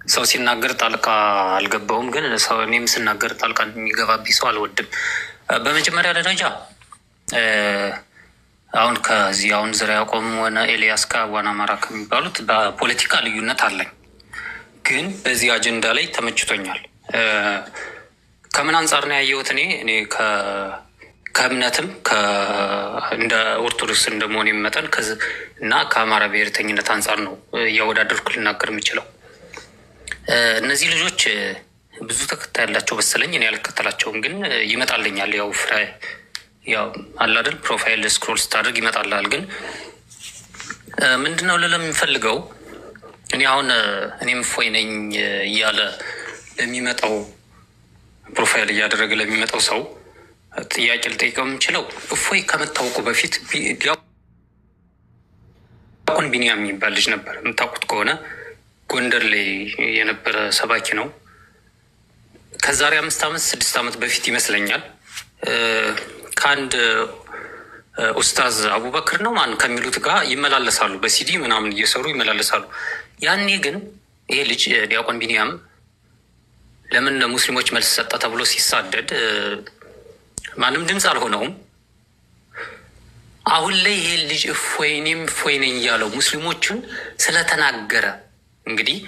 ሰው ሲናገር ጣልቃ አልገባውም፣ ግን ሰው እኔም ስናገር ጣልቃ የሚገባብኝ ሰው አልወድም። በመጀመሪያ ደረጃ አሁን ከዚህ አሁን ዘርዓ ያዕቆብ ሆነ ኤልያስ ከዋና አማራ ከሚባሉት በፖለቲካ ልዩነት አለኝ፣ ግን በዚህ አጀንዳ ላይ ተመችቶኛል። ከምን አንጻር ነው ያየሁት? እኔ ከእምነትም እንደ ኦርቶዶክስ እንደመሆን መጠን እና ከአማራ ብሔርተኝነት አንጻር ነው እያወዳደርኩ ልናገር የምችለው። እነዚህ ልጆች ብዙ ተከታይ ያላቸው መሰለኝ። እኔ ያልከተላቸውም፣ ግን ይመጣልኛል። ያው አላደል ፕሮፋይል ስክሮል ስታደርግ ይመጣልሃል። ግን ምንድነው ልል የምፈልገው እኔ አሁን እኔም እፎይ ነኝ እያለ ለሚመጣው ፕሮፋይል እያደረገ ለሚመጣው ሰው ጥያቄ ልጠይቀው የምችለው እፎይ ከመታወቁ በፊት ዲያቆን ቢኒያም የሚባል ልጅ ነበር። የምታውቁት ከሆነ ጎንደር ላይ የነበረ ሰባኪ ነው። ከዛሬ 5 ዓመት 6 ዓመት በፊት ይመስለኛል ከአንድ ኡስታዝ አቡበክር ነው ማን ከሚሉት ጋር ይመላለሳሉ፣ በሲዲ ምናምን እየሰሩ ይመላለሳሉ። ያኔ ግን ይሄ ልጅ ዲያቆን ቢኒያም ለምን ለሙስሊሞች መልስ ሰጠ ተብሎ ሲሳደድ ማንም ድምፅ አልሆነውም። አሁን ላይ ይሄ ልጅ እፎይ ነኝ እያለው ሙስሊሞችን ስለተናገረ እንግዲህ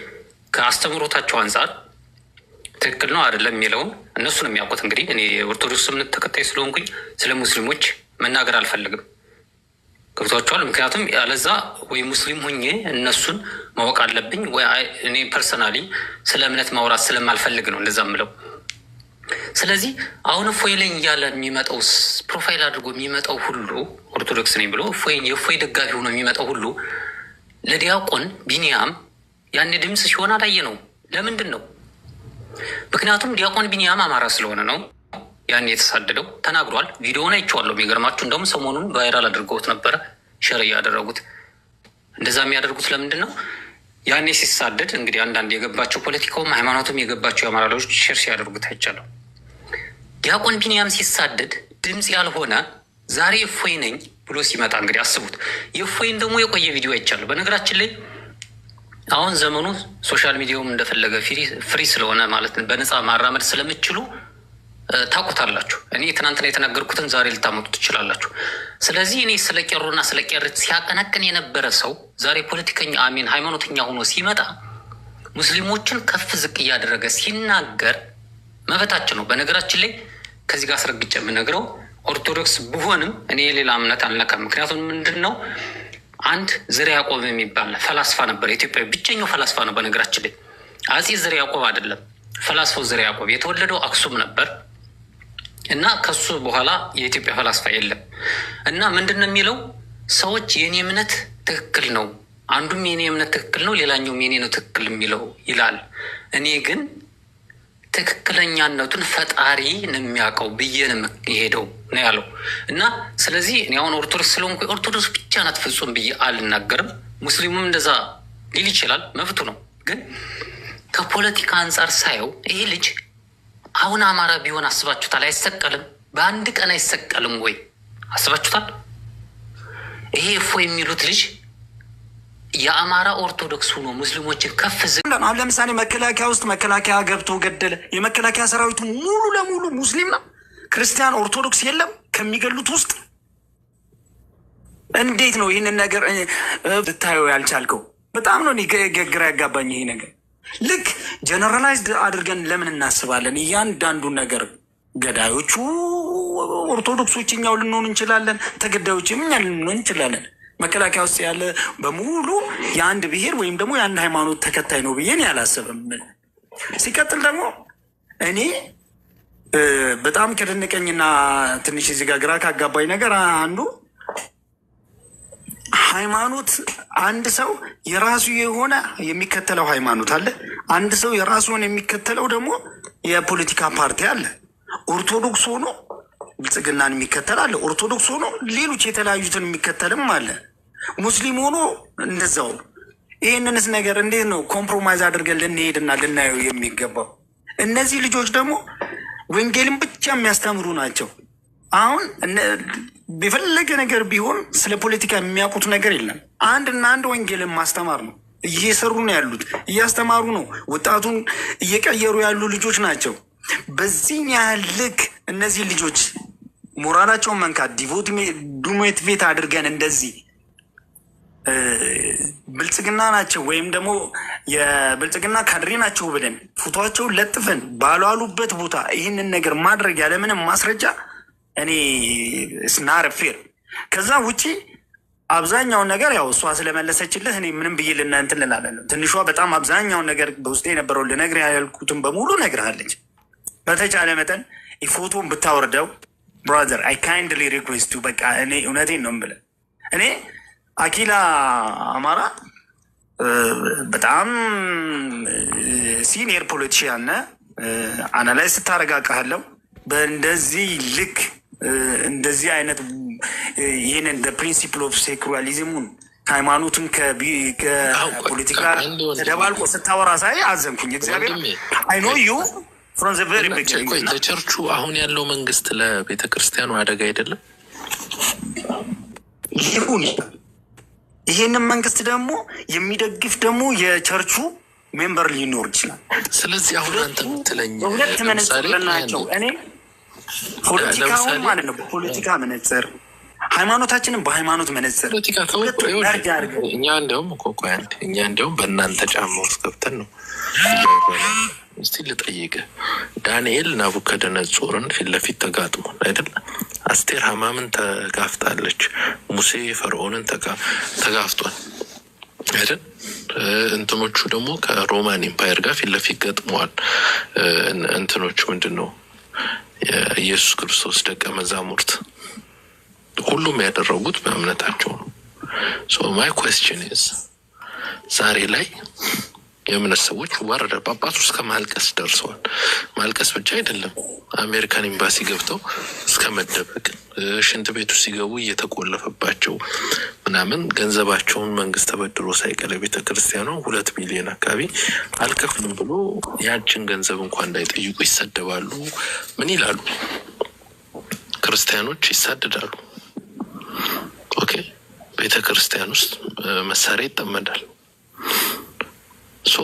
ከአስተምሮታቸው አንጻር ትክክል ነው አይደለም የሚለውን እነሱ ነው የሚያውቁት። እንግዲህ እኔ ኦርቶዶክስ እምነት ተከታይ ስለሆንኩኝ ስለ ሙስሊሞች መናገር አልፈልግም። ገብቷቸዋል። ምክንያቱም ያለዛ ወይ ሙስሊም ሆኜ እነሱን ማወቅ አለብኝ፣ ወይ እኔ ፐርሰናሊ ስለ እምነት ማውራት ስለማልፈልግ ነው እንደዛ ምለው። ስለዚህ አሁን እፎይ ነኝ እያለ የሚመጣው ፕሮፋይል አድርጎ የሚመጣው ሁሉ ኦርቶዶክስ ነኝ ብሎ የእፎይ ደጋፊ ሆኖ የሚመጣው ሁሉ ለዲያቆን ቢኒያም ያኔ ድምፅ ሲሆን አላየ ነው። ለምንድን ነው? ምክንያቱም ዲያቆን ቢኒያም አማራ ስለሆነ ነው። ያን የተሳደደው ተናግሯል። ቪዲዮውን አይቼዋለሁ። የሚገርማችሁ እንደውም ሰሞኑን ቫይራል አድርገውት ነበረ፣ ሸር እያደረጉት። እንደዛ የሚያደርጉት ለምንድን ነው? ያኔ ሲሳደድ እንግዲህ አንዳንድ የገባቸው ፖለቲካውም ሃይማኖቱም የገባቸው የአማራ ልጆች ሸር ሲያደርጉት አይቻለሁ። ዲያቆን ቢኒያም ሲሳደድ ድምፅ ያልሆነ ዛሬ እፎይ ነኝ ብሎ ሲመጣ እንግዲህ አስቡት። የእፎይን ደግሞ የቆየ ቪዲዮ አይቻለሁ። በነገራችን ላይ አሁን ዘመኑ ሶሻል ሚዲያውም እንደፈለገ ፍሪ ስለሆነ ማለት ነው፣ በነፃ ማራመድ ስለምችሉ ታውቁታላችሁ። እኔ ትናንትና የተናገርኩትን ዛሬ ልታመጡ ትችላላችሁ። ስለዚህ እኔ ስለ ቄሮና ስለ ቄሪት ሲያቀነቅን የነበረ ሰው ዛሬ ፖለቲከኛ ሃይማኖተኛ ሆኖ ሲመጣ ሙስሊሞችን ከፍ ዝቅ እያደረገ ሲናገር መብታችን ነው። በነገራችን ላይ ከዚህ ጋር አስረግጬ የምነግረው ኦርቶዶክስ ብሆንም እኔ የሌላ እምነት አልነካም። ምክንያቱም ምንድን ነው አንድ ዘርዓ ያዕቆብ የሚባል ፈላስፋ ነበር። የኢትዮጵያ ብቸኛው ፈላስፋ ነው። በነገራችን ላይ አጼ ዘርዓ ያዕቆብ አይደለም፣ ፈላስፋው ዘርዓ ያዕቆብ የተወለደው አክሱም ነበር እና ከሱ በኋላ የኢትዮጵያ ፈላስፋ የለም። እና ምንድን ነው የሚለው ሰዎች የኔ እምነት ትክክል ነው፣ አንዱም የኔ እምነት ትክክል ነው፣ ሌላኛውም የኔ ነው ትክክል የሚለው ይላል። እኔ ግን ትክክለኛነቱን ፈጣሪ ነው የሚያውቀው ብዬ ነው የሄደው ነው ያለው። እና ስለዚህ እኔ አሁን ኦርቶዶክስ ስለሆንኩ ኦርቶዶክስ ብቻ ናት ፍጹም ብዬ አልናገርም። ሙስሊሙም እንደዛ ሊል ይችላል፣ መብቱ ነው። ግን ከፖለቲካ አንጻር ሳየው ይሄ ልጅ አሁን አማራ ቢሆን አስባችሁታል? አይሰቀልም፣ በአንድ ቀን አይሰቀልም ወይ? አስባችሁታል? ይሄ እፎይ የሚሉት ልጅ የአማራ ኦርቶዶክስ ሆኖ ሙስሊሞችን ከፍ አሁን ለምሳሌ መከላከያ ውስጥ መከላከያ ገብቶ ገደለ። የመከላከያ ሰራዊቱ ሙሉ ለሙሉ ሙስሊም ነው፣ ክርስቲያን ኦርቶዶክስ የለም ከሚገሉት ውስጥ። እንዴት ነው ይህንን ነገር ልታየው ያልቻልከው? በጣም ነው ግራ ያጋባኝ ይሄ ነገር። ልክ ጀነራላይዝድ አድርገን ለምን እናስባለን? እያንዳንዱን ነገር ገዳዮቹ ኦርቶዶክሶች እኛው ልንሆን እንችላለን፣ ተገዳዮችም እኛ ልንሆን እንችላለን። መከላከያ ውስጥ ያለ በሙሉ የአንድ ብሔር ወይም ደግሞ የአንድ ሃይማኖት ተከታይ ነው ብዬን ያላሰብም። ሲቀጥል ደግሞ እኔ በጣም ከደነቀኝና ትንሽ እዚህ ጋር ግራ ካጋባኝ ነገር አንዱ ሃይማኖት፣ አንድ ሰው የራሱ የሆነ የሚከተለው ሃይማኖት አለ። አንድ ሰው የራሱን የሚከተለው ደግሞ የፖለቲካ ፓርቲ አለ። ኦርቶዶክስ ሆኖ ብልጽግናን የሚከተል አለ። ኦርቶዶክስ ሆኖ ሌሎች የተለያዩትን የሚከተልም አለ። ሙስሊም ሆኖ እንደዛው። ይህንንስ ነገር እንዴት ነው ኮምፕሮማይዝ አድርገን ልንሄድና ልናየው የሚገባው? እነዚህ ልጆች ደግሞ ወንጌልን ብቻ የሚያስተምሩ ናቸው። አሁን የፈለገ ነገር ቢሆን ስለ ፖለቲካ የሚያውቁት ነገር የለም። አንድና አንድ ወንጌልን ማስተማር ነው። እየሰሩ ነው ያሉት፣ እያስተማሩ ነው፣ ወጣቱን እየቀየሩ ያሉ ልጆች ናቸው። በዚህ ያህል ልክ እነዚህ ልጆች ሞራላቸውን መንካት ዲሞቲቬት አድርገን እንደዚህ ብልጽግና ናቸው ወይም ደግሞ የብልጽግና ካድሬ ናቸው ብለን ፎቶቸውን ለጥፈን ባሏሉበት ቦታ ይህንን ነገር ማድረግ ያለምንም ማስረጃ እኔ ስናር ፌር። ከዛ ውጪ አብዛኛውን ነገር ያው እሷ ስለመለሰችልህ እኔ ምንም ብዬ እንትን ልላለን። ትንሿ በጣም አብዛኛውን ነገር በውስጤ የነበረው ልነግርህ ያልኩትን በሙሉ ነግርሃለች። በተቻለ መጠን ፎቶን ብታወርደው ብራዘር አይ ካይንድሊ ሪኩዌስት ዩ። በቃ እኔ እውነቴን ነው የምልህ። እኔ አኪላ አማራ በጣም ሲኒየር ፖለቲሽያን ነህ፣ አናላይዝ ስታረጋቃለሁ። በእንደዚህ ልክ እንደዚህ አይነት ይህንን ፕሪንሲፕል ኦፍ ሴኩላሪዝሙን ሃይማኖቱን ከፖለቲካ ተደባልቆ ስታወራ ሳይ አዘንኩኝ። እግዚአብሔር አይ ኖ ዩ ፍሮም ዘ ቨሪ ቢጊኒንግ። ለቸርቹ አሁን ያለው መንግስት ለቤተ ክርስቲያኑ አደጋ አይደለም? ይሁን ይሄንን መንግስት ደግሞ የሚደግፍ ደግሞ የቸርቹ ሜምበር ሊኖር ይችላል። ስለዚህ አሁን አንተ ምትለኝ ሁለት መነጽር ናቸው። እኔ ፖለቲካውን ማለት ነው በፖለቲካ መነጽር፣ ሃይማኖታችንን በሃይማኖት መነጽር እኛ እንዲያውም እኛ እንዲያውም በእናንተ ጫማ ውስጥ ገብተን ነው። እስቲ ልጠይቅህ፣ ዳንኤል ናቡከደነጾርን ፊት ለፊት ተጋጥሟል አይደል? አስቴር ሀማምን ተጋፍጣለች። ሙሴ ፈርዖንን ተጋፍጧል አይደል? እንትኖቹ ደግሞ ከሮማን ኢምፓየር ጋር ፊት ለፊት ገጥመዋል። እንትኖቹ ምንድን ነው የኢየሱስ ክርስቶስ ደቀ መዛሙርት ሁሉም ያደረጉት በእምነታቸው ነው። ሶ ማይ ኩዌስችን ኢዝ ዛሬ ላይ የእምነት ሰዎች ወረደ ጳጳሱ እስከ ማልቀስ ደርሰዋል። ማልቀስ ብቻ አይደለም፣ አሜሪካን ኤምባሲ ገብተው እስከ መደበቅ፣ ሽንት ቤቱ ሲገቡ እየተቆለፈባቸው ምናምን ገንዘባቸውን መንግስት ተበድሮ ሳይቀር ቤተ ክርስቲያኗ 2 ሚሊዮን አካባቢ አልከፍልም ብሎ ያችን ገንዘብ እንኳን እንዳይጠይቁ ይሰደባሉ። ምን ይላሉ? ክርስቲያኖች ይሳደዳሉ። ኦኬ፣ ቤተ ክርስቲያን ውስጥ መሳሪያ ይጠመዳል። ሶ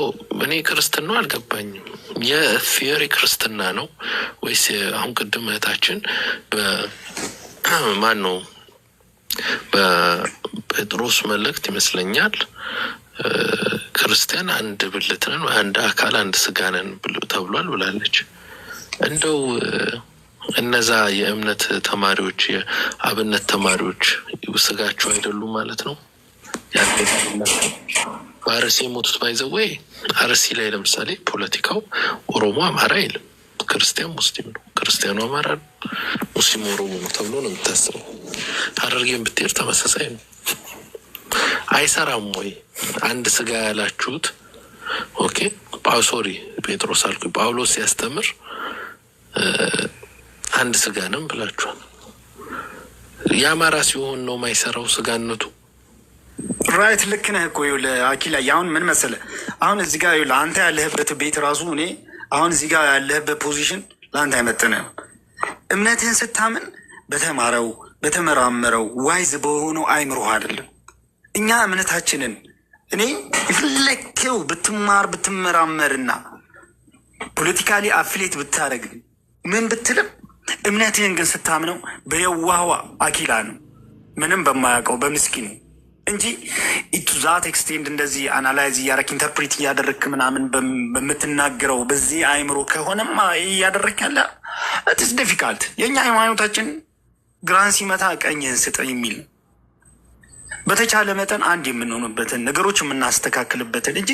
እኔ ክርስትና አልገባኝም። የፊየሪ ክርስትና ነው ወይስ አሁን ቅድም እህታችን በማን ነው በጴጥሮስ መልእክት ይመስለኛል ክርስቲያን አንድ ብልት ነን፣ አንድ አካል፣ አንድ ስጋ ነን ተብሏል ብላለች። እንደው እነዛ የእምነት ተማሪዎች የአብነት ተማሪዎች ስጋቸው አይደሉም ማለት ነው? በአርሲ የሞቱት ባይዘወይ አርሲ ላይ ለምሳሌ ፖለቲካው ኦሮሞ አማራ የለም፣ ክርስቲያን ሙስሊም ነው፣ ክርስቲያኑ አማራ ነው፣ ሙስሊም ኦሮሞ ነው ተብሎ ነው የምታስበው። ሀረርጌን ብትሄድ ተመሳሳይ ነው። አይሰራም ወይ? አንድ ስጋ ያላችሁት ኦኬ፣ ሶሪ ጴጥሮስ አልኩ፣ ጳውሎስ ሲያስተምር አንድ ስጋ ነን ብላችኋል። የአማራ ሲሆን ነው ማይሰራው ስጋነቱ። ራይት፣ ልክ ነህ እኮ አኪላ። አሁን ምን መሰለህ፣ አሁን እዚህ ጋር አንተ ያለህበት ቤት ራሱ እኔ አሁን እዚህ ጋር ያለህበት ፖዚሽን ለአንተ አይመጥንህም። እምነትህን ስታምን በተማረው በተመራመረው ዋይዝ በሆነው አይምሮህ አይደለም። እኛ እምነታችንን እኔ የፈለከው ብትማር ብትመራመርና ፖለቲካሊ አፍሌት ብታደረግ ምን ብትልም እምነትህን ግን ስታምነው በየዋህዋ አኪላ ነው፣ ምንም በማያውቀው በምስኪኑ እንጂ ኢቱ ዛት ኤክስቴንድ እንደዚህ አናላይዝ እያደረክ ኢንተርፕሬት እያደረክ ምናምን በምትናገረው በዚህ አይምሮ ከሆነማ እያደረክ ያለ ኢትስ ዲፊካልት። የእኛ ሃይማኖታችን ግራን ሲመታ ቀኝህን ስጥ የሚል በተቻለ መጠን አንድ የምንሆንበትን ነገሮች የምናስተካክልበትን እንጂ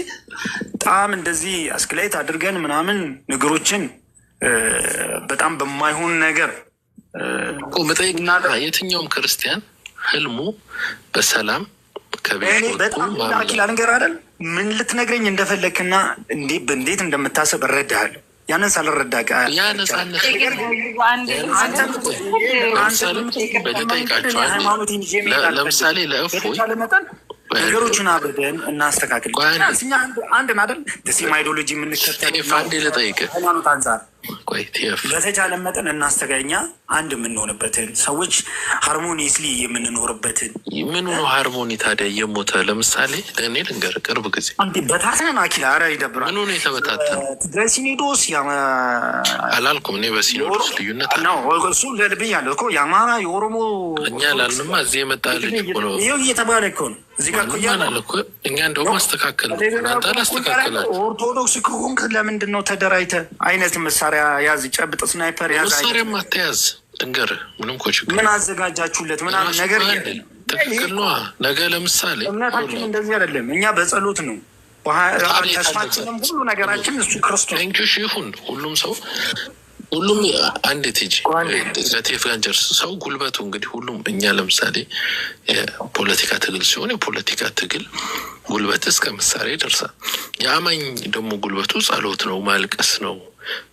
በጣም እንደዚህ አስክላይት አድርገን ምናምን ነገሮችን በጣም በማይሆን ነገር መጠየቅና የትኛውም ክርስቲያን ህልሙ በሰላም በጣም አኪላ ነገር አይደል? ምን ልትነግረኝ እንደፈለግክና እንዴት እንደምታሰብ እረዳሃለሁ። ያንን ሳልረዳ ያ ነጻነት ለምሳሌ ለእፎይ ነገሮችን አብረን እናስተካክል። አንድን አይደል ሴም አይዲዮሎጂ የምንከተል አንዴ ልጠይቅህ፣ ሃይማኖት አንጻር ቆይ ቲኤፍ በተቻለ መጠን እናስተጋኛ አንድ የምንሆንበትን ሰዎች ሃርሞኒስሊ የምንኖርበትን። ምኑ ነው ሃርሞኒ ታዲያ? እየሞተ ለምሳሌ እኔ ልንገርህ፣ ቅርብ ጊዜ በታተን አኪላ ኧረ ይደብራል። ምኑ ነው የተበታተነ? ትግራይ ሲኖዶስ አላልኩም እኔ በሲኖዶስ ልዩነት ነው እሱ ለልብያለሁ እኮ የአማራ የኦሮሞ እኛ ላልንማ እዚህ የመጣ ልጅ እኮ ነው ይኸው እየተባለ እኮ ነው እዚህ ጋር እኮ እኛ እንደውም ማስተካከል ነው እናንተ አላስተካከላችሁ። ኦርቶዶክስ ከሆንክ ለምንድን ነው ተደራጅተህ አይነት መሳሪያ ያዝ፣ ጨብጥ፣ ስናይፐር ያዝ። መሳሪያም አትያዝ ልንገርህ፣ ምንም እኮ ችግር ምን አዘጋጃችሁለት ምናምን ነገር ትክክል ነዋ። ነገ ለምሳሌ እምነታችን እንደዚህ አይደለም። እኛ በጸሎት ነው ተስፋችንም ሁሉ ነገራችን እሱ ክርስቶስ ንሽ ይሁን ሁሉም ሰው ሁሉም አንድ ቲጂ ለቴፍ ጋንጀርስ ሰው ጉልበቱ እንግዲህ ሁሉም እኛ ለምሳሌ የፖለቲካ ትግል ሲሆን የፖለቲካ ትግል ጉልበት እስከ መሳሪያ ይደርሳል። የአማኝ ደግሞ ጉልበቱ ጸሎት ነው፣ ማልቀስ ነው፣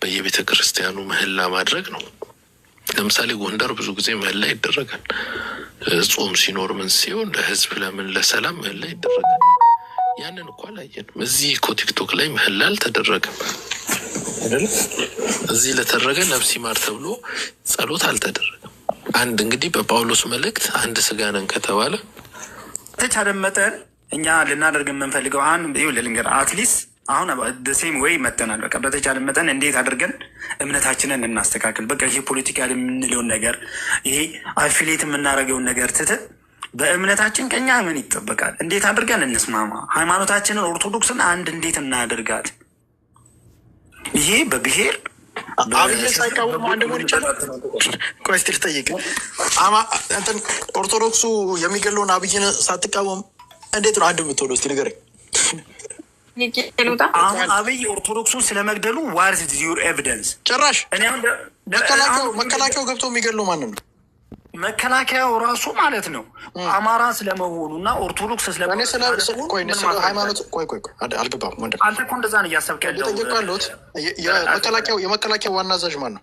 በየቤተ ክርስቲያኑ ምህላ ማድረግ ነው። ለምሳሌ ጎንደር ብዙ ጊዜ ምህላ ይደረጋል። ጾም ሲኖር ምን ሲሆን ለህዝብ ለምን ለሰላም ምህላ ይደረጋል። ያንን እኮ አላየንም። እዚህ እኮ ቲክቶክ ላይ ምህላ አልተደረገም አይደል? እዚህ ለተደረገ ነፍስ ይማር ተብሎ ጸሎት አልተደረገም። አንድ እንግዲህ በጳውሎስ መልእክት አንድ ስጋ ነን ከተባለ ተቻለ መጠን እኛ ልናደርግ የምንፈልገው አሁን ልንገር አትሊስት አሁን ደሴም ወይ መተናል። በቃ በተቻለ መጠን እንዴት አድርገን እምነታችንን እናስተካክል። በቃ ይሄ ፖለቲካ የምንለውን ነገር ይሄ አፊሌት የምናደርገውን ነገር ትተን በእምነታችን ከኛ ምን ይጠበቃል? እንዴት አድርገን እንስማማ? ሃይማኖታችንን ኦርቶዶክስን አንድ እንዴት እናደርጋት? ይሄ በብሔር አብይ ሳይቃወሙ አንድ መሆን ይቻላል። ቆይ እስኪ ልጠይቅ፣ እንትን ኦርቶዶክሱ የሚገለውን አብይን ሳትቃወም እንዴት ነው አንድ የምትሆነው? እስኪ ንገረኝ። አሁን አብይ ኦርቶዶክሱን ስለመግደሉ ዋት ኢዝ ዩር ኤቪደንስ? ጭራሽ መከላከያው ገብቶ የሚገለው ማንን ነው? መከላከያው ራሱ ማለት ነው አማራ ስለመሆኑ እና ኦርቶዶክስ ሃይማኖት አልገባም። አንተ እኮ እንደዛ ነው እያሰብክ ያለው። ጠየቃሉት። የመከላከያው ዋና አዛዥ ማን ነው?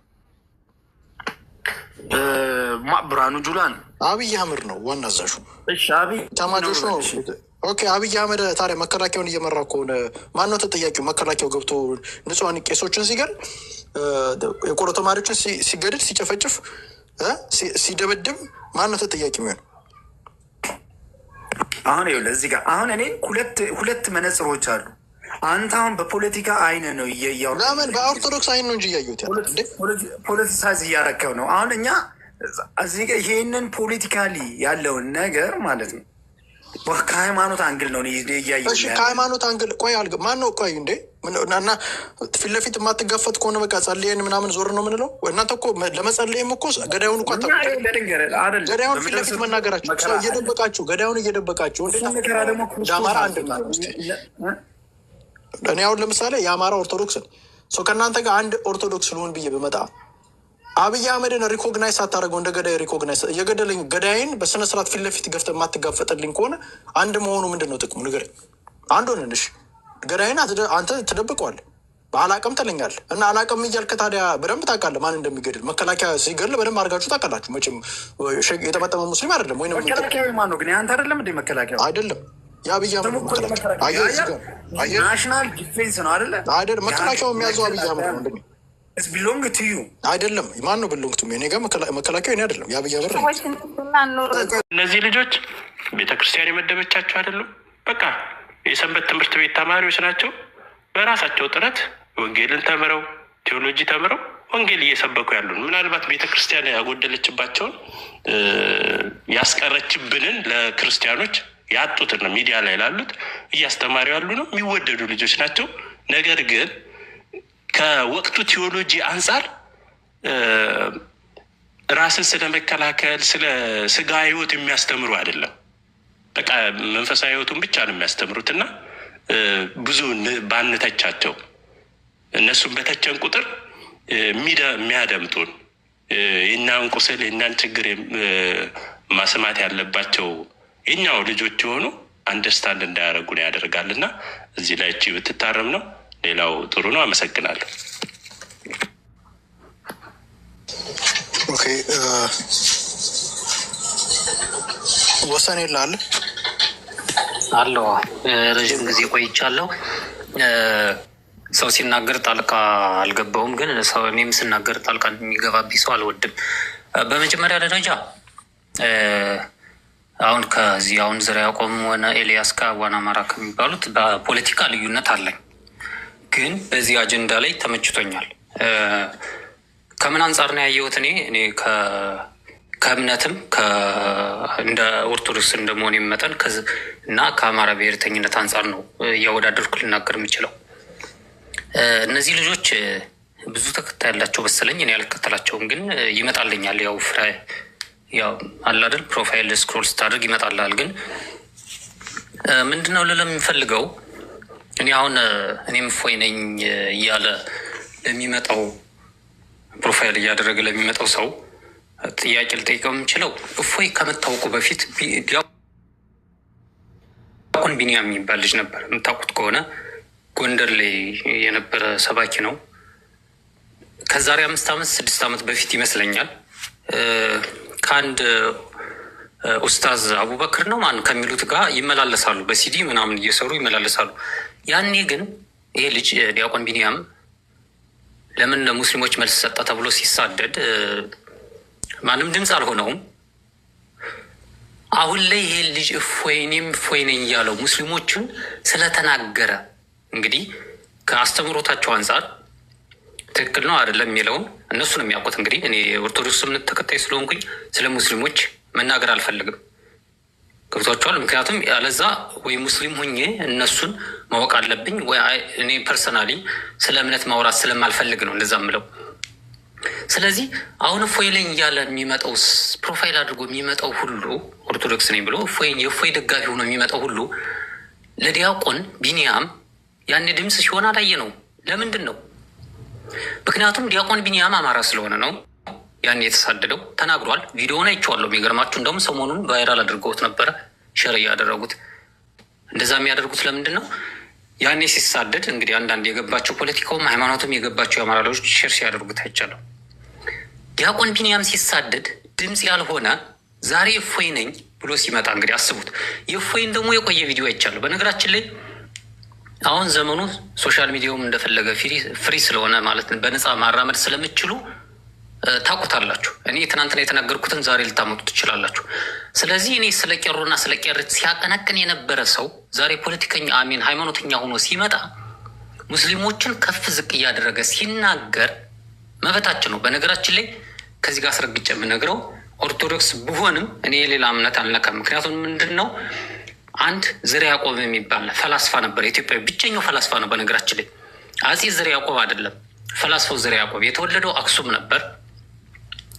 ብርሃኑ ጁላ ነው። አብይ አህመድ ነው ዋና አዛዡ። እሺ አብይ ተማጆች ነው። ኦኬ አብይ አህመድ ታዲያ መከላከያውን እየመራ ከሆነ ማን ነው ተጠያቂው? መከላከያው ገብቶ ንጹሐን ቄሶችን ሲገል፣ የቆሎ ተማሪዎችን ሲገድል፣ ሲጨፈጭፍ፣ ሲደበድብ ማን ነው ተጠያቂ የሚሆን? አሁን ይኸውልህ እዚህ ጋር አሁን እኔ ሁለት መነጽሮች አሉ። አንተ አሁን በፖለቲካ አይን ነው እያየው። ለምን በኦርቶዶክስ አይን ነው እንጂ እያየሁት ያለ ፖለቲሳይዝ እያረከው ነው። አሁን እኛ እዚህ ጋር ይሄንን ፖለቲካሊ ያለውን ነገር ማለት ነው ከሃይማኖት አንግል ነው እያየው። እሺ ከሃይማኖት አንግል ቆይ ማን ነው ቆይ እንዴ እና ፊት ለፊት የማትጋፈጥ ከሆነ በቃ ጸልየን ምናምን ዞር ነው የምንለው። እናንተ እኮ ለመጸለይም እኮ ገዳዩን እኮ ገዳዩን ፊት ለፊት መናገራችሁ እየደበቃችሁ ገዳዩን እየደበቃችሁ የአማራ አንድ እኔ አሁን ለምሳሌ የአማራ ኦርቶዶክስን ሰው ከእናንተ ጋር አንድ ኦርቶዶክስ ልሆን ብዬ ብመጣ አብይ አህመድን ሪኮግናይዝ ሳታደርገው እንደ ገዳይ ሪኮግናይዝ እየገደለኝ ገዳይን በስነስርዓት ፊት ለፊት ገፍተህ የማትጋፈጥልኝ ከሆነ አንድ መሆኑ ምንድን ነው ጥቅሙ? ንገረኝ። አንድ ሆንንሽ ገዳይን አንተ ትደብቀዋለህ፣ በአላቅም ትለኛለህ እና አላቅም እያልክ ታዲያ በደንብ ታውቃለህ ማን እንደሚገድል። መከላከያ ሲገድል በደንብ አድርጋችሁ ታውቃላችሁ። መቼም የተመጠመ ሙስሊም አይደለም ወይ? መከላከያ ማን ነው ግን? አንተ አይደለም እንደ መከላከያ አይደለም የአብይ አህመድ ናሽናል ዲፌንስ ነው አይደለ? አይደለም መከላከያው የሚያዘው አብይ አህመድ ነው እንደሚ ቢሎንግ ቱ ዩ አይደለም። ማን ነው ቢሎንግ ቱ ሚ? እኔ ጋር መከላከያ እኔ አይደለም የአብይ አህመድ ነው። እነዚህ ልጆች ቤተክርስቲያን የመደበቻቸው አይደሉም። በቃ የሰንበት ትምህርት ቤት ተማሪዎች ናቸው። በራሳቸው ጥረት ወንጌልን ተምረው ቴዎሎጂ ተምረው ወንጌል እየሰበኩ ያሉን። ምናልባት ቤተክርስቲያን ያጎደለችባቸውን ያስቀረችብንን ለክርስቲያኖች ያጡትን ነው ሚዲያ ላይ ላሉት እያስተማሪ ያሉ ነው። የሚወደዱ ልጆች ናቸው። ነገር ግን ከወቅቱ ቴዎሎጂ አንጻር ራስን ስለመከላከል ስለ ስጋ ህይወት የሚያስተምሩ አይደለም። በቃ መንፈሳዊ ህይወቱን ብቻ ነው የሚያስተምሩት እና ብዙ ባንተቻቸው እነሱን በተቸን ቁጥር የሚያደምጡን የእኛን ቁስል የእኛን ችግር ማስማት ያለባቸው የኛው ልጆች የሆኑ አንደርስታንድ እንዳያደርጉን ያደርጋል እና እዚህ ላይ እቺ ብትታረም ነው። ሌላው ጥሩ ነው። አመሰግናለሁ። ኦኬ ወሰን ይላል አለው ረጅም ጊዜ ቆይቻለሁ። ሰው ሲናገር ጣልቃ አልገባውም፣ ግን ሰው እኔም ስናገር ጣልቃ የሚገባብኝ ሰው አልወድም። በመጀመሪያ ደረጃ አሁን ከዚህ አሁን ዘርዓ ያዕቆብ ሆነ ኤልያስ ከዋና አማራ ከሚባሉት በፖለቲካ ልዩነት አለኝ፣ ግን በዚህ አጀንዳ ላይ ተመችቶኛል። ከምን አንጻር ነው ያየሁት? እኔ ከእምነትም እንደ ኦርቶዶክስ እንደመሆን መጠን እና ከአማራ ብሔርተኝነት አንጻር ነው እያወዳደርኩ ልናገር የምችለው። እነዚህ ልጆች ብዙ ተከታይ ያላቸው መሰለኝ። እኔ አልከተላቸውም፣ ግን ይመጣልኛል። ያው አለ አይደል ፕሮፋይል ስክሮል ስታደርግ ይመጣልሃል። ግን ምንድነው ልል የምፈልገው እኔም እፎይ ነኝ እያለ ለሚመጣው ፕሮፋይል እያደረገ ለሚመጣው ሰው ጥያቄ ልጠይቀው የምችለው እፎይ ከመታወቁ በፊት ዲያቆን ቢኒያም የሚባል ልጅ ነበር። የምታውቁት ከሆነ ጎንደር ላይ የነበረ ሰባኪ ነው። ከዛሬ 5 ዓመት 6 ዓመት በፊት ይመስለኛል ከአንድ ኡስታዝ አቡበክር ነው ማን ከሚሉት ጋር ይመላለሳሉ። በሲዲ ምናምን እየሰሩ ይመላለሳሉ። ያኔ ግን ይሄ ልጅ ዲያቆን ቢኒያም ለምን ለሙስሊሞች መልስ ሰጠ ተብሎ ሲሳደድ ማንም ድምፅ አልሆነውም። አሁን ላይ ይሄ ልጅ እፎይ ነኝ እያለው ሙስሊሞችን ስለተናገረ እንግዲህ ከአስተምሮታቸው አንጻር ትክክል ነው አይደለም የሚለውን እነሱ ነው የሚያውቁት። እንግዲህ እኔ ኦርቶዶክስ እምነት ተከታይ ስለሆንኩኝ ስለ ሙስሊሞች መናገር አልፈልግም። ገብቷቸዋል። ምክንያቱም ያለዛ ወይ ሙስሊም ሆኜ እነሱን ማወቅ አለብኝ ወይ እኔ ፐርሰናሊ ስለ እምነት ማውራት ስለማልፈልግ ነው እንደዛ ምለው። ስለዚህ አሁን እፎይ ነኝ እያለ የሚመጣው ፕሮፋይል አድርጎ የሚመጣው ሁሉ ኦርቶዶክስ ነኝ ብሎ የእፎይ ደጋፊ ሆኖ የሚመጣው ሁሉ ለዲያቆን ቢኒያም ያኔ ድምፅ ሲሆን አላየ ነው። ለምንድን ነው? ምክንያቱም ዲያቆን ቢኒያም አማራ ስለሆነ ነው። ያኔ የተሳደደው ተናግሯል። ቪዲዮውን አይቼዋለሁ። የሚገርማችሁ እንደውም ሰሞኑን ቫይራል አድርገውት ነበረ፣ ሸር እያደረጉት። እንደዛ የሚያደርጉት ለምንድን ነው? ያኔ ሲሳደድ እንግዲህ አንዳንድ የገባቸው ፖለቲካውም ሃይማኖቱም የገባቸው የአማራ ልጆች ሸር ሲያደርጉት አይቻለሁ። ዲያቆን ቢኒያም ሲሳደድ ድምፅ ያልሆነ ዛሬ እፎይ ነኝ ብሎ ሲመጣ እንግዲህ አስቡት። የእፎይን ደግሞ የቆየ ቪዲዮ አይቻለሁ። በነገራችን ላይ አሁን ዘመኑ ሶሻል ሚዲያውም እንደፈለገ ፍሪ ስለሆነ ማለት በነፃ ማራመድ ስለምችሉ ታውቁታላችሁ። እኔ ትናንትና የተናገርኩትን ዛሬ ልታመጡ ትችላላችሁ። ስለዚህ እኔ ስለ ቄሮና ስለ ቄሪት ሲያቀነቅን የነበረ ሰው ዛሬ ፖለቲከኛ ሃይማኖተኛ ሆኖ ሲመጣ ሙስሊሞችን ከፍ ዝቅ እያደረገ ሲናገር መብታችን ነው። በነገራችን ላይ ከዚህ ጋር አስረግጬ የምነግረው ኦርቶዶክስ ብሆንም እኔ የሌላ እምነት አልነካም። ምክንያቱም ምንድን ነው አንድ ዘርዓ ያዕቆብ የሚባል ፈላስፋ ነበር። የኢትዮጵያ ብቸኛው ፈላስፋ ነው። በነገራችን ላይ አጼ ዘርዓ ያዕቆብ አይደለም፣ ፈላስፋው ዘርዓ ያዕቆብ የተወለደው አክሱም ነበር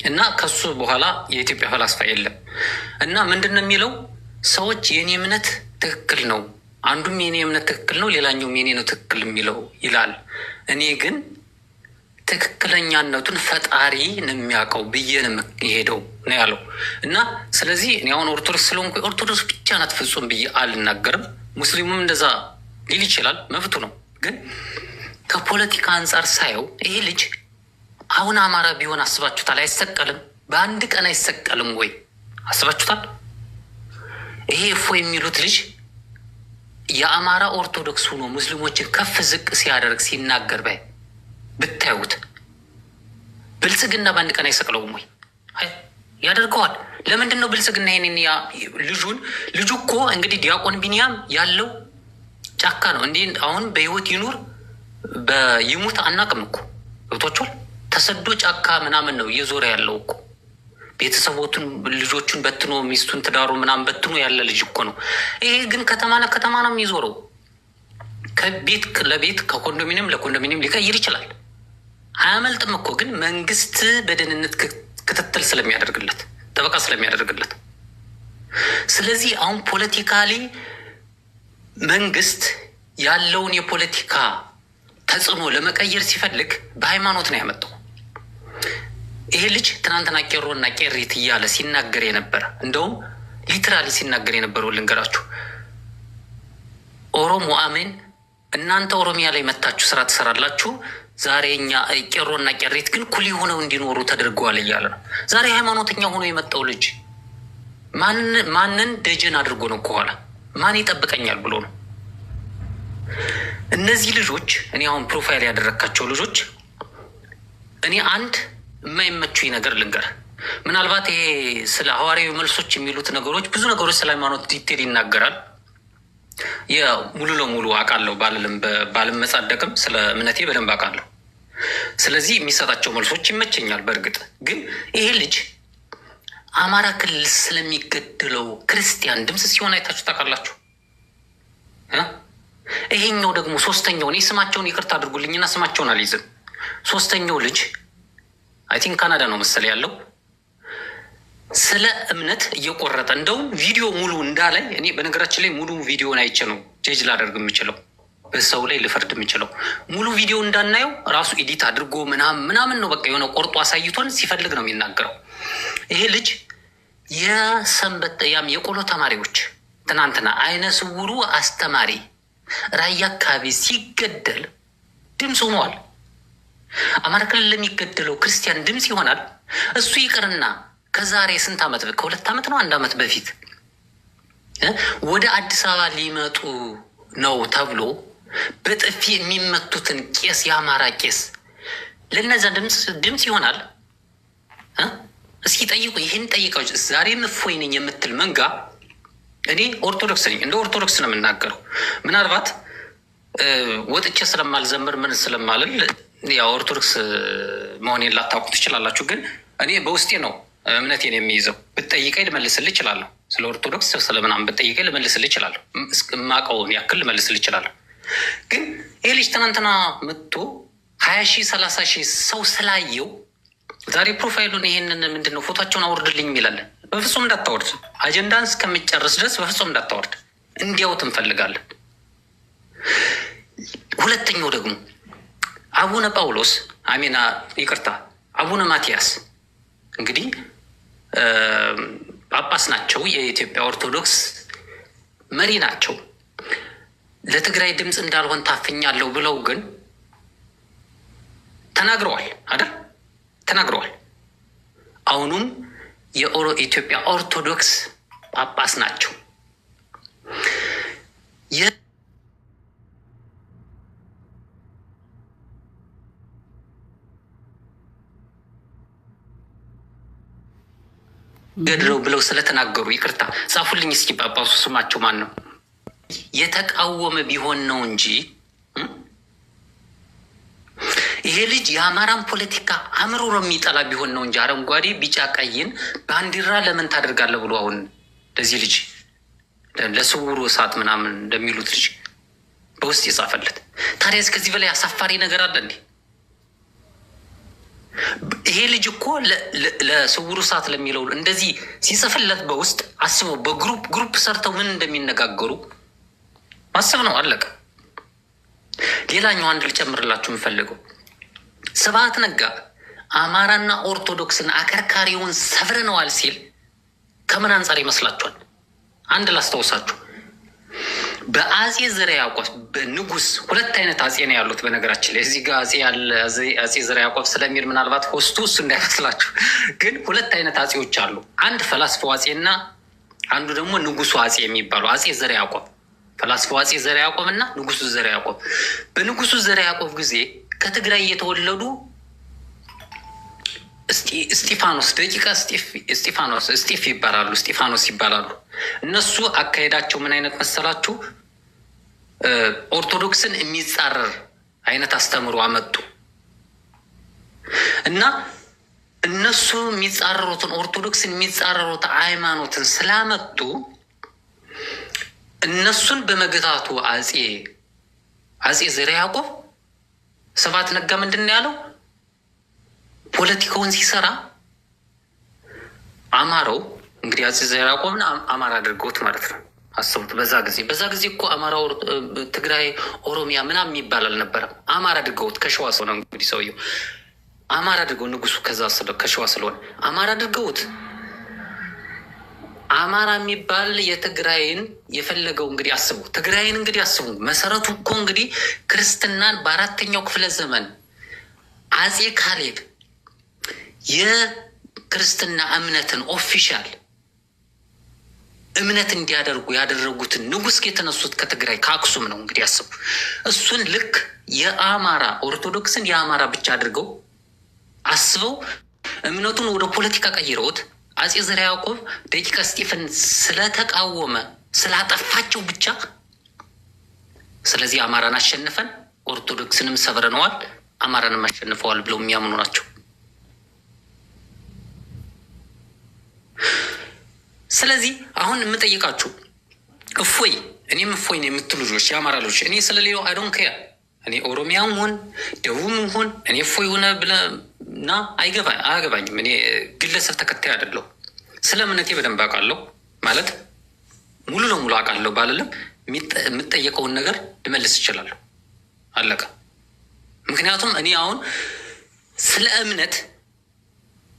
እና ከሱ በኋላ የኢትዮጵያ ፈላስፋ የለም። እና ምንድን ነው የሚለው ሰዎች የኔ እምነት ትክክል ነው፣ አንዱም የኔ እምነት ትክክል ነው፣ ሌላኛውም የኔ ነው ትክክል የሚለው ይላል። እኔ ግን ትክክለኛነቱን ፈጣሪ ነው የሚያውቀው ብዬ ነው የሄደው ነው ያለው። እና ስለዚህ እኔ አሁን ኦርቶዶክስ ስለሆንኩ ኦርቶዶክስ ብቻ ናት ፍጹም ብዬ አልናገርም። ሙስሊሙም እንደዛ ሊል ይችላል፣ መብቱ ነው። ግን ከፖለቲካ አንጻር ሳየው ይሄ ልጅ አሁን አማራ ቢሆን አስባችሁታል? አይሰቀልም፣ በአንድ ቀን አይሰቀልም ወይ? አስባችሁታል? ይሄ እፎይ የሚሉት ልጅ የአማራ ኦርቶዶክስ ሆኖ ሙስሊሞችን ከፍ ዝቅ ሲያደርግ ሲናገር ብታዩት ብልጽግና በአንድ ቀን አይሰቅለውም ወይ? ያደርገዋል። ለምንድን ነው ብልጽግና ይሄንን ልጁ እኮ እንግዲህ ዲያቆን ቢኒያም ያለው ጫካ ነው። እንዲህ አሁን በህይወት ይኑር በይሙት አናቅም እኮ ገብቷችኋል። ተሰዶ ጫካ ምናምን ነው እየዞረ ያለው እኮ ቤተሰቦቱን ልጆቹን በትኖ ሚስቱን ትዳሩ ምናምን በትኖ ያለ ልጅ እኮ ነው። ይሄ ግን ከተማ ነው የሚዞረው። ከቤት ለቤት ከኮንዶሚኒየም ለኮንዶሚኒየም ሊቀይር ይችላል። አያመልጥም እኮ ግን መንግስት በደህንነት ክትትል ስለሚያደርግለት ጠበቃ ስለሚያደርግለት። ስለዚህ አሁን ፖለቲካሊ መንግስት ያለውን የፖለቲካ ተጽዕኖ ለመቀየር ሲፈልግ በሃይማኖት ነው ያመጣው። ይሄ ልጅ ትናንትና ቄሮና ቄሪት እያለ ሲናገር የነበረ እንደውም ሊትራሊ ሲናገር የነበረው ልንገራችሁ። ኦሮሞ አሜን፣ እናንተ ኦሮሚያ ላይ መታችሁ ስራ ትሰራላችሁ፣ ዛሬ እኛ ቄሮና ቄሪት ግን ኩሊ ሆነው እንዲኖሩ ተደርገዋል እያለ ነው። ዛሬ ሃይማኖተኛ ሆኖ የመጣው ልጅ ማንን ደጀን አድርጎ ነው? ከኋላ ማን ይጠብቀኛል ብሎ ነው። እነዚህ ልጆች እኔ አሁን ፕሮፋይል ያደረግካቸው ልጆች እኔ አንድ የማይመቹኝ ነገር ልንገር። ምናልባት ይሄ ስለ ሐዋርያዊ መልሶች የሚሉት ነገሮች ብዙ ነገሮች ስለ ሃይማኖት ዲቴል ይናገራል። ሙሉ ለሙሉ አውቃለሁ ባልመጻደቅም ስለ እምነቴ በደንብ አውቃለሁ። ስለዚህ የሚሰጣቸው መልሶች ይመቸኛል። በእርግጥ ግን ይሄ ልጅ አማራ ክልል ስለሚገድለው ክርስቲያን ድምፅ ሲሆን አይታችሁ ታውቃላችሁ? ይሄኛው ደግሞ ሶስተኛው፣ እኔ ስማቸውን ይቅርታ አድርጉልኝና ስማቸውን አልይዝም። ሶስተኛው ልጅ አይ ቲንክ ካናዳ ነው መሰለ ያለው ስለ እምነት እየቆረጠ እንደውም ቪዲዮ ሙሉ እንዳላይ እኔ በነገራችን ላይ ሙሉ ቪዲዮን አይቼ ነው ጄጅ ላደርግ የምችለው በሰው ላይ ልፈርድ የምችለው። ሙሉ ቪዲዮ እንዳናየው ራሱ ኤዲት አድርጎ ምናምን ነው በቃ የሆነ ቆርጦ አሳይቶን ሲፈልግ ነው የሚናገረው። ይሄ ልጅ የሰንበት ያም የቆሎ ተማሪዎች ትናንትና አይነ ስውሩ አስተማሪ ራያ አካባቢ ሲገደል ድምፅ ሆኗል። አማራ ክልል ለሚገደለው ክርስቲያን ድምፅ ይሆናል። እሱ ይቅርና ከዛሬ ስንት ዓመት ከ2 ዓመት ነው 1 ዓመት በፊት ወደ አዲስ አበባ ሊመጡ ነው ተብሎ በጥፊ የሚመቱትን ቄስ የአማራ ቄስ ለነዛ ድምፅ ይሆናል። እስኪ ጠይቁ፣ ይህን ጠይቀው። ዛሬም እፎይ ነኝ የምትል መንጋ እኔ ኦርቶዶክስ ነኝ፣ እንደ ኦርቶዶክስ ነው የምናገረው። ምናልባት ወጥቼ ስለማልዘምር ምን ስለማልል ያው ኦርቶዶክስ መሆኔን ላታውቁ ትችላላችሁ። ግን እኔ በውስጤ ነው እምነቴን የሚይዘው። ብትጠይቀኝ ልመልስልህ እችላለሁ። ስለ ኦርቶዶክስ ስለምናምን ብትጠይቀኝ ልመልስልህ እችላለሁ። የማውቀውን ያክል ልመልስልህ እችላለሁ። ግን ይህ ልጅ ትናንትና መጥቶ 20 ሺህ 30 ሺህ ሰው ስላየው ዛሬ ፕሮፋይሉን ይሄንን ምንድን ነው ፎቶቸውን አውርድልኝ የሚላለን። በፍጹም እንዳታወርድ፣ አጀንዳን እስከሚጨርስ ድረስ በፍጹም እንዳታወርድ፣ እንዲያውት እንፈልጋለን። ሁለተኛው ደግሞ አቡነ ጳውሎስ አሜና ይቅርታ፣ አቡነ ማቲያስ እንግዲህ ጳጳስ ናቸው፣ የኢትዮጵያ ኦርቶዶክስ መሪ ናቸው። ለትግራይ ድምፅ እንዳልሆን ታፍኛለሁ ብለው ግን ተናግረዋል አይደል? ተናግረዋል። አሁኑም የኢትዮጵያ ኦርቶዶክስ ጳጳስ ናቸው። ገድለው ብለው ስለተናገሩ ይቅርታ ጻፉልኝ እስኪ። ጳጳሱ ስማቸው ማን ነው? የተቃወመ ቢሆን ነው እንጂ ይሄ ልጅ የአማራን ፖለቲካ አምርሮ የሚጠላ ቢሆን ነው እንጂ አረንጓዴ ቢጫ ቀይን ባንዲራ ለምን ታደርጋለህ ብሎ አሁን ለዚህ ልጅ ለስውሩ እሳት ምናምን እንደሚሉት ልጅ በውስጥ የጻፈለት። ታዲያ ከዚህ በላይ አሳፋሪ ነገር አለ እንዴ? ይሄ ልጅ እኮ ለስውሩ እሳት ለሚለው እንደዚህ ሲጽፍለት በውስጥ አስበው፣ በግሩፕ ሰርተው ምን እንደሚነጋገሩ ማሰብ ነው። አለቀ። ሌላኛው አንድ ልጨምርላችሁ የምፈልገው ስብሐት ነጋ አማራና ኦርቶዶክስን አከርካሪውን ሰብረነዋል ሲል ከምን አንጻር ይመስላችኋል? አንድ ላስታውሳችሁ። በአጼ ዘርዓ ያዕቆብ በንጉስ 2 አይነት አጼ ነው ያሉት። በነገራችን ላይ እዚህ ጋር አጼ ያለ አጼ ዘርዓ ያዕቆብ ስለሚል ምናልባት ሆስቱ እሱ እንዳይመስላችሁ፣ ግን 2 አይነት አጼዎች አሉ። አንድ ፈላስፋው አጼና አንዱ ደግሞ ንጉሱ አጼ የሚባሉ አጼ ዘርዓ ያዕቆብ። ፈላስፋው አጼ ዘርዓ ያዕቆብ እና ንጉሱ ዘርዓ ያዕቆብ። በንጉሱ ዘርዓ ያዕቆብ ጊዜ ከትግራይ የተወለዱ እስጢፋኖስ ደቂቃ እስጢፋኖስ እስጢፋኖስ ይባላሉ። እነሱ አካሄዳቸው ምን አይነት መሰላችሁ? ኦርቶዶክስን የሚጻረር አይነት አስተምሮ አመጡ እና እነሱ የሚጻረሩትን ኦርቶዶክስን የሚጻረሩት ሃይማኖትን ስላመጡ እነሱን በመግታቱ አጼ ዘርዓ ያዕቆብ ስብሐት ነጋ ምንድን ነው ያለው? ፖለቲካውን ሲሰራ አማራው እንግዲህ አጼ ዘርዓ ያዕቆብን አማራ አድርገውት ማለት ነው። አስቡት። በዛ ጊዜ እኮ አማራው ትግራይ፣ ኦሮሚያ ምናምን የሚባል አልነበረም። አማራ አድርገውት ከሸዋ ሰው ነው እንግዲህ ሰውየው አማራ አድርገው ንጉሱ ከሸዋ ስለሆነ አማራ አድርገውት አማራ የሚባል የትግራይን የፈለገው እንግዲህ አስቡ። ትግራይን እንግዲህ አስቡ። መሰረቱ እኮ እንግዲህ ክርስትናን በ4ኛው ክፍለ ዘመን አጼ ካሌብ የክርስትና እምነትን ኦፊሻል እምነት እንዲያደርጉ ያደረጉትን ንጉስ የተነሱት ከትግራይ ከአክሱም ነው። እንግዲህ ያስቡ። እሱን ልክ የአማራ ኦርቶዶክስን የአማራ ብቻ አድርገው አስበው እምነቱን ወደ ፖለቲካ ቀይረውት አጼ ዘርዓ ያዕቆብ ደቂቀ እስጢፍን ስለተቃወመ ስላጠፋቸው ብቻ ስለዚህ አማራን አሸንፈን ኦርቶዶክስንም ሰብረነዋል፣ አማራንም አሸንፈዋል ብለው የሚያምኑ ናቸው። ስለዚህ አሁን የምጠይቃችሁ እፎይ እኔም እፎይ ነው የምትሉ ልጆች የአማራ ልጆች እኔ ስለሌላው አይዶን ከያ እኔ ኦሮሚያም ሆን ደቡብም ሆን እኔ እፎይ ሆነ ብለና አያገባኝም። እኔ ግለሰብ ተከታይ አይደለሁ። ስለ እምነቴ በደንብ አውቃለሁ። ማለት ሙሉ ለሙሉ አውቃለሁ ባልልም የምጠየቀውን ነገር ልመልስ እችላለሁ። አለቀ። ምክንያቱም እኔ አሁን ስለ እምነት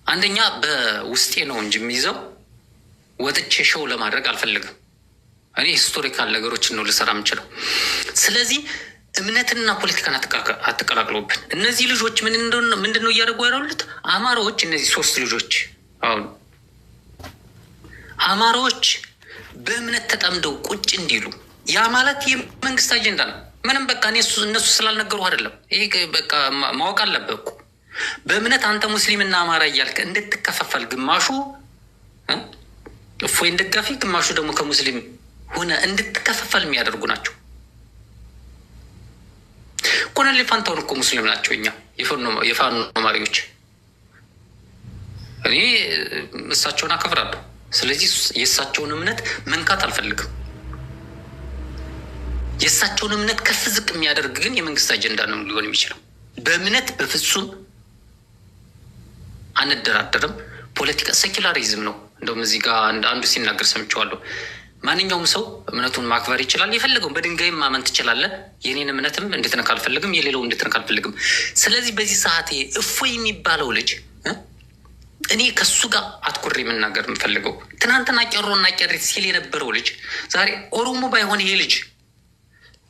አንደኛ በውስጤ ነው እንጂ የሚይዘው ወጥቼ ሾው ለማድረግ አልፈልግም። እኔ ሂስቶሪካል ነገሮችን ነው ልሰራ የምችለው። ስለዚህ እምነትና ፖለቲካን አትቀላቅሎብን። እነዚህ ልጆች ምንድን ነው እያደረጉ ያሉት? አማራዎች፣ እነዚህ 3 ልጆች አሁን አማራዎች በእምነት ተጠምደው ቁጭ እንዲሉ ያ ማለት የመንግስት አጀንዳ ነው። ምንም በቃ እነሱ ስላልነገሩ አይደለም። ይሄ በቃ ማወቅ አለበት እኮ በእምነት አንተ ሙስሊምና አማራ እያልክ እንድትከፋፈል፣ ግማሹ እፎይ እንደጋፊ፣ ግማሹ ደግሞ ከሙስሊም ሆነ እንድትከፋፈል የሚያደርጉ ናቸው። ኮሎኔል ፋንታሁን እኮ ሙስሊም ናቸው። እኛ የፋኖ መሪዎች እኔ እሳቸውን አከብራለሁ። ስለዚህ የእሳቸውን እምነት መንካት አልፈልግም። የእሳቸውን እምነት ከፍ ዝቅ የሚያደርግ ግን የመንግስት አጀንዳ ነው ሊሆን የሚችለው። በእምነት በፍጹም አንደራደርም። ፖለቲካ ሴኩላሪዝም ነው። እንደውም እዚህ ጋር አንዱ ሲናገር ሰምቼዋለሁ። ማንኛውም ሰው እምነቱን ማክበር ይችላል። የፈለገውን በድንጋይም ማመን ትችላለህ። የኔን እምነትም እንድትነካ አልፈልግም፣ የሌለው እንድትነካ አልፈልግም። ስለዚህ በዚህ ሰዓት እፎይ የሚባለው ልጅ እኔ ከሱ ጋር አትኩሬ የምናገር የምፈልገው ትናንትና ቄሮና ቄሪት ሲል የነበረው ልጅ ዛሬ ኦሮሞ ባይሆን ይሄ ልጅ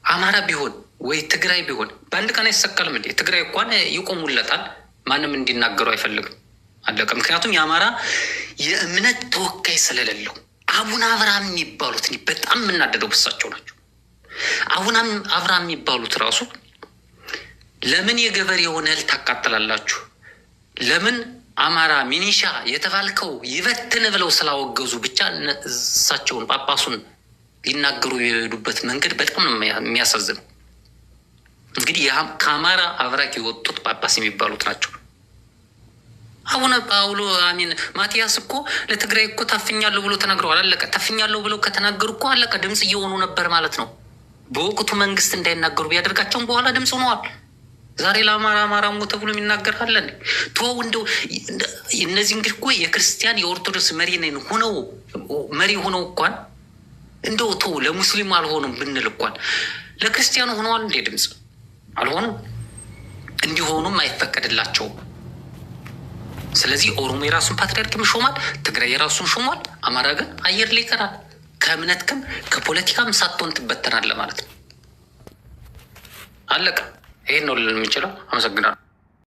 አማራ ቢሆን ወይ ትግራይ ቢሆን በአንድ ቀን አይሰቀልም እንዴ? ትግራይ እንኳን ይቆሙለታል። ማንም እንዲናገሩ አይፈልግም። አለቀ። ምክንያቱም የአማራ የእምነት ተወካይ ስለሌለው አቡነ አብርሃም የሚባሉት በጣም የምናደደው ብሳቸው ናቸው። አቡነ አብርሃም የሚባሉት ራሱ ለምን የገበሬ የሆነ እህል ታቃጥላላችሁ? ለምን አማራ ሚኒሻ የተባልከው ይበትን ብለው ስላወገዙ ብቻ እሳቸውን ጳጳሱን ሊናገሩ የሄዱበት መንገድ በጣም ነው የሚያሳዝነው። እንግዲህ ከአማራ አብራክ የወጡት ጳጳስ የሚባሉት ናቸው። አቡነ ጳውሎ አሚን ማቲያስ እኮ ለትግራይ እኮ ታፍኛለሁ ብሎ ተናግረዋል። አለቀ። ታፍኛለሁ ብለው ከተናገሩ እኮ አለቀ። ድምፅ እየሆኑ ነበር ማለት ነው። በወቅቱ መንግስት እንዳይናገሩ ቢያደርጋቸውም በኋላ ድምፅ ሆነዋል። ዛሬ ለአማራ ሞተ ብሎ የሚናገር አለ? ተወው። እንደው እነዚህ እንግዲህ እኮ የክርስቲያን የኦርቶዶክስ መሪ ሆነው እንኳን እንደው ተወው፣ ለሙስሊሙ አልሆኑም ብንል እንኳን ለክርስቲያኑ ሆነዋል እንዴ? ድምፅ አልሆኑም። እንዲሆኑም አይፈቀድላቸውም። ስለዚህ ኦሮሞ የራሱን ፓትሪያርክ ይሾማል፣ ትግራይ የራሱን ሾሟል። አማራ ግን አየር ላይ ይቀራል። ከእምነትክም ከፖለቲካም ሳትሆን ትበተናለ ማለት ነው። አለቀ። ይሄን ነው ልል የምችለው። አመሰግናለሁ።